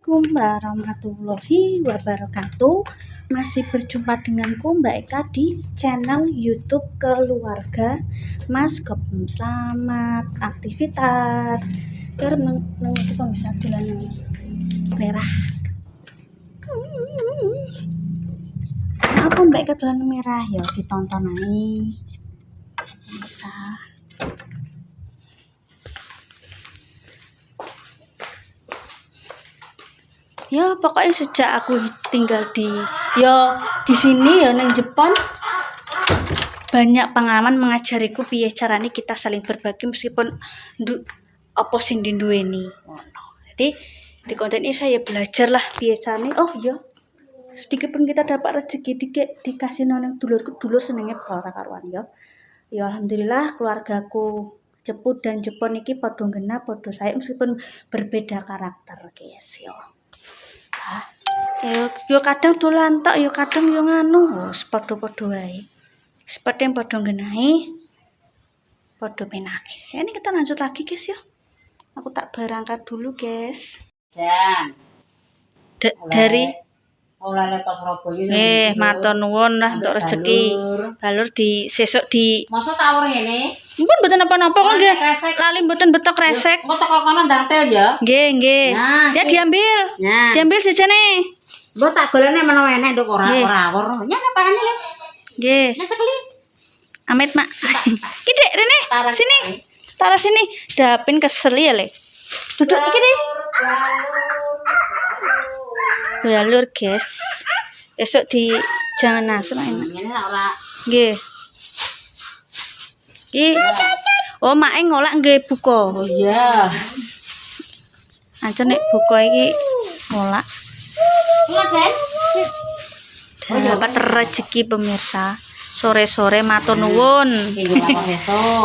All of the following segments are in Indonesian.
Assalamualaikum warahmatullahi wabarakatuh. Masih berjumpa denganku Mbak Eka di channel YouTube Keluarga Mas Gopum. Selamat aktivitas. Karena itu bisa dolanan merah. Apa Mbak Eka dolanan merah ya ditonton aja. Bisa. Ya pokoknya sejak aku tinggal di sini nang Jepang, banyak pengalaman mengajariku piye carane kita saling berbagi meskipun apa sing dinduweni ngono. Jadi di konten ini saya belajar lah piye carane sedikit pun kita dapat rezeki dikasih nang dulur senenge ora karuan ya. Ya alhamdulillah keluargaku Ceput dan Jepun iki padha ngena padha saya meskipun berbeda karakter guys ya. Yo kadang dolan tok, yo kadang yo nganu, padha-padha wae. Seperti yang padha ngenahi, padha penake. Ini kita lanjut lagi guys ya. Aku tak berangkat dulu guys. Jan. Dari oleh pas Surabaya. matur nuwun lah untuk rezeki. Balur di sesuk di. Masa tawur ngene? Mumpun mboten napa-napa kok nggih. Lali mboten betok resek. Kok teko kono dantel ya? Nggih. Nah, ya diambil. Nah. Diambil jajane. Mbok tak golene menawa enek nduk ora awur. Ya parane le. Nggih. Ngecekli. Amit mak. Ki Dek Rene, sini. Taruh sini. Dapin kesel ya le. Duduk iki deh. Balur guys. Esok di jangan asem enak. Ngene ora. Nggih. Oh, mak ngolak nggih buka. Oh iya. Ancen nek buka iki ngolak. Dapat rezeki pemirsa. Sore-sore matur nuwun.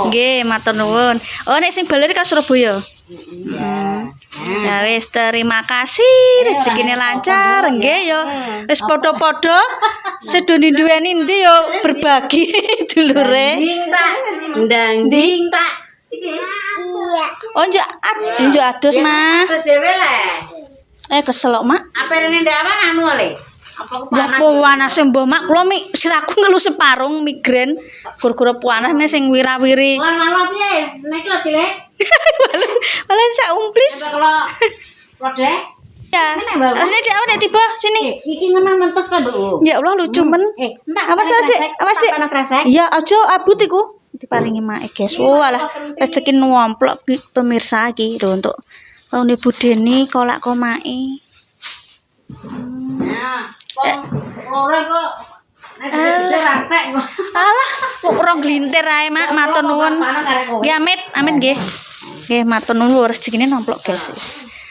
Nggih, matur nuwun. Oh, nek sing baleri ka Surabaya. Ya wis terima kasih rezekine lancar nggih yo. Wis padha-padha sedone duweni ndi yo berbagi dulure. Ndang ding tak. Iya. Oh njak adus mah. Terus dhewe le. Kesel kok mak. Apa rene ndak apa anu le? Apa panas? Panas mbok mak kula siraku ngelu separung migren gara-gara panas sing wira-wiri. Lan piye? Nek lho Cilek. Walen sak umplis. Kalau rode ya. Sini Dek, nek tiba sini. Iki ngene mentes ka, Nduk. Ya Allah lucu men. Awas Dek, awas Dek. Ya aja abut iku. Diparingi mak guys. Oh alah rezeki nomplok pemirsa iki lho untuk Laune Budeni kolak komake. Nah, lore kok nek rantek kok. Alah, kok ora glintir ae mak, matur nuwun. Nggih amit nggih. Nggih matur nuwun rezekine nomplok guys.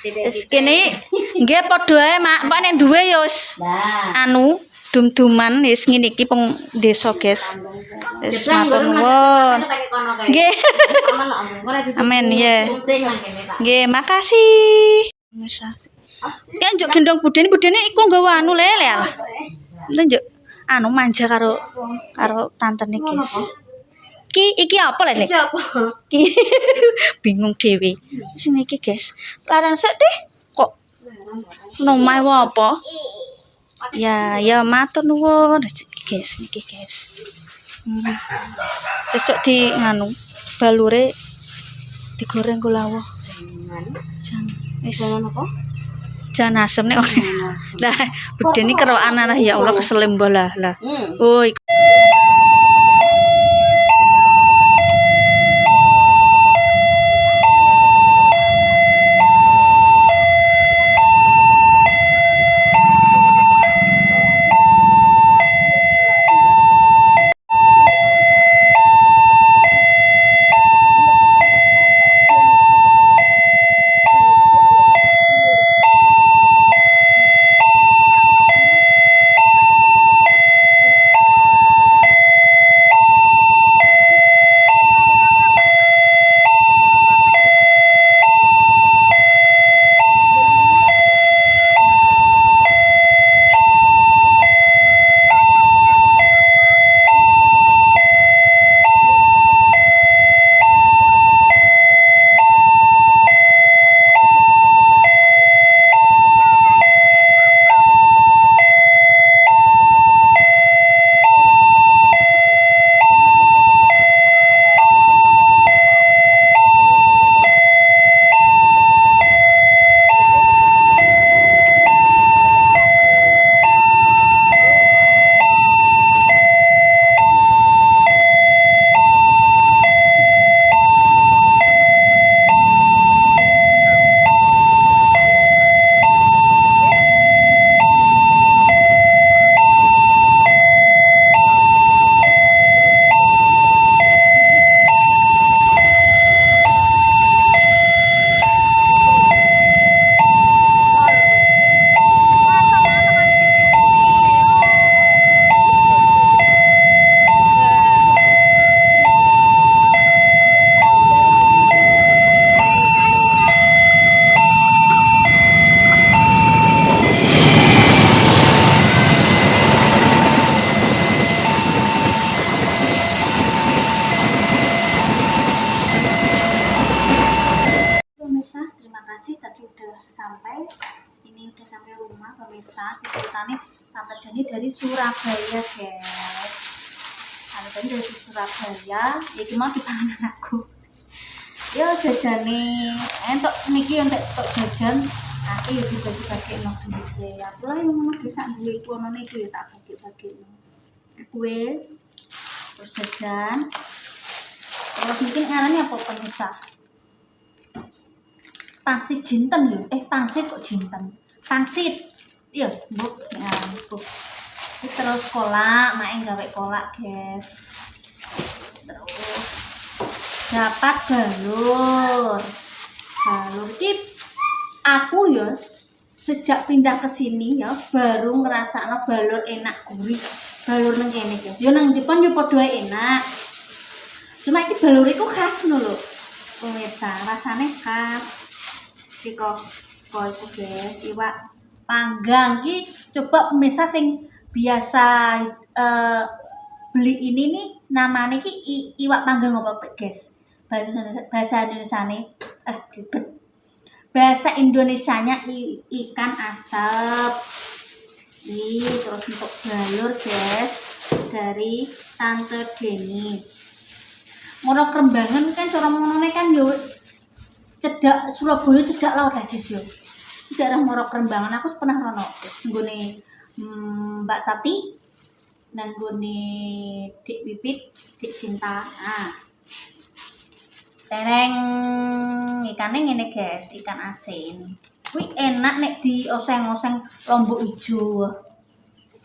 Rezekine nggih padha ae mak, apa nek duwe ya wis anu dum-duman wis ngene iki peng desa guys. Wis matur nuwun. Nggih. Amin ya. Nggih, makasih. Pemirsa. Ya njuk gendong Budeni iku nggawa anu lele lah. Njuk anu manja karo tantene guys. Iki apa lele? Iki apa? Bingung dhewe. Sini iki guys. Laran sik deh. Kok nomah apa? Ya matur nuwun guys niki guys. Sesuk di nganu balure digoreng kulawo. Jangan apa? Jangan asem nek. Lah Budeni kerokan anak ya Allah keselem lah. Oh Ini udah sampai rumah pemirsa. Ceritanya Tante Dani dari Surabaya guys. Tante Dani dari Surabaya. Ya gimana dipangan aku. Yo jajane entuk niki untuk jajan. Aku ya dibagi-bagi nang duwe. Aku lah yang mau sak duwe iku ana niki tak bagi-bagi. Kue terus jajan. Terus mungkin ngarane apa pemirsa? Pangsit jinten yo. Pangsit kok jinten. Pangsit. Iya, Bu. Ngaran Bu. Terus kolak, mae gawe kolak, guys. Terus dapat balur iki aku ya sejak pindah ke sini ya baru ngerasakno balur enak gurih balur nang kene guys yo nang Jepang yo padha enak cuma iki balur iku khas lho pemirsa rasane khas iki kok iku guys iwak panggang iki coba pemirsa sing biasa beli ini nih namanya ki iwak panggang apa guys bahasa Indonesianya ribet bahasa Indonesianya ikan asap terus untuk balur guys dari Tante Deni Moro Krembangan kan cara ngomongnya kan yo cedak Surabaya cedak laut ya guys yo daerah Moro Krembangan aku pernah rono nggone Mbak Tati nanggone Dik Pipit Dik Sinta tereng ikannya ngene guys ikan asin kuwi enak nek di oseng-oseng lombok ijo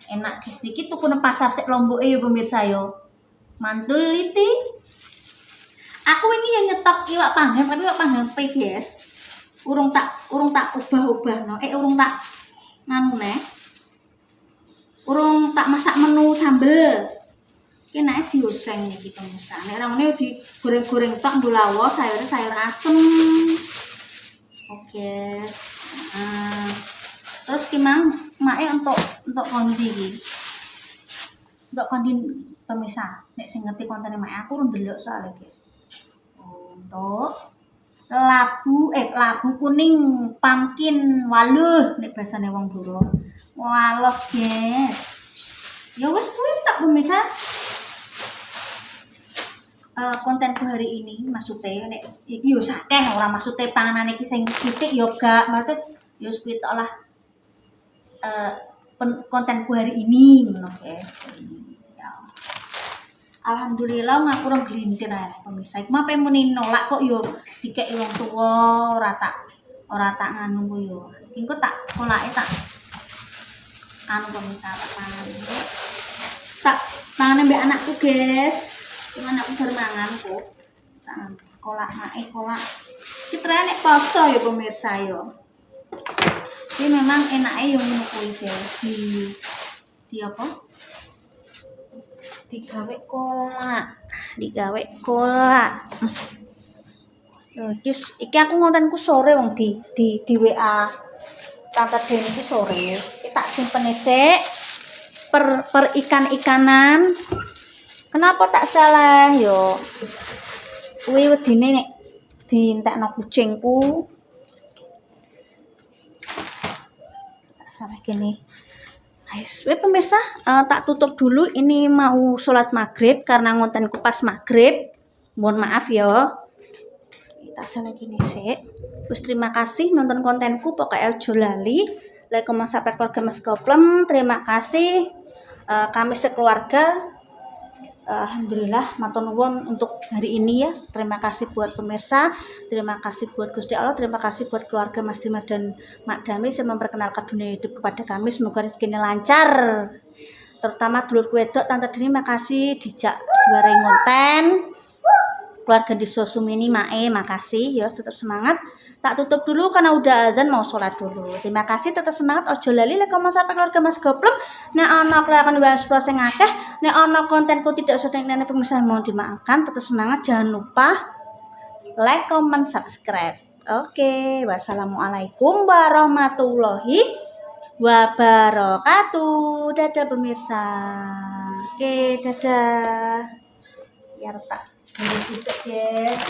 enak guys dikit tuku nang pasar sik lomboke ya pemirsa yo mantul liti aku ini yang nyetok iwak panggang tapi iwak panggang pe guys urung tak ubah-ubahno urung tak nganu urung tak masak menu sambel kena dioseng iki pemirsa. Nek ramene digoreng-goreng tok nggo lawas sayur asem. Oke. Terus ki mang mae untuk kondi iki. Untuk kondi pemirsa. Nek sing ngerti kontene mae aku urung ndelok soalnya, guys. Untuk labu kuning pumpkin waluh nek basane wong Dura. Walah, guys. Ya wis kuwi tak pemirsa. Kontenku hari ini maksudnya nek iki yo sakeh ora maksudnya panganan iki sing titik yo gak maksud yo kuwi tok lah kontenku hari ini ngono guys ya alhamdulillah ngaku ora glintir ae pemirsa iku mah muni nolak kok yo dikeki wong tuwa ora tak nganu ku yo iki kok tak kolake tak anu pemirsa tak tangane mbek anakku guys anakku bermangan kok kolak kita nek poso ya pemirsa yo ini memang enaknya yang ngono kuwi guys di apa digawe kolak terus iki aku ngontenku sore wong di WA Tante Deni iki sore tak simpen sik per ikan-ikanan. Kenapa tak salah yo? Kuwi wedine nek dientekno kucingku. Tak salah gini. Guys, pemirsa, tak tutup dulu ini mau sholat maghrib karena ngontenku pas maghrib. Mohon maaf ya. Tak salah gini sih. Terus terima kasih nonton kontenku pokoknya ojo lali. Like, comment, subscribe keluarga Mas Goplem. Terima kasih kami sekeluarga. Alhamdulillah matur nuwun untuk hari ini ya. Terima kasih buat pemirsa, terima kasih buat Gusti Allah, terima kasih buat keluarga Mas Dimas dan Mak Dami yang memperkenalkan dunia hidup kepada kami. Semoga rezekinya lancar. Terutama dulur wedok Tante Deni makasih dijak juara ngonten. Keluarga di Sosumini Mae makasih ya tetap semangat. Tak tutup dulu karena udah azan mau sholat dulu. Terima kasih tetap semangat. Ojo lali like comment sampai keluarga Mas Goplem. Nek ana kelakon bahas proses akeh, nek ana kontenku tidak sesuai dengan pemirsa mohon dimaafkan. Tetap semangat, jangan lupa like, comment, subscribe. Oke, wassalamualaikum warahmatullahi wabarakatuh. Dadah pemirsa. Oke, dadah. Biar tak berisik guys.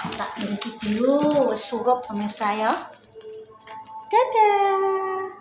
Tak berisi dulu surup pemirsa ya. Dadah.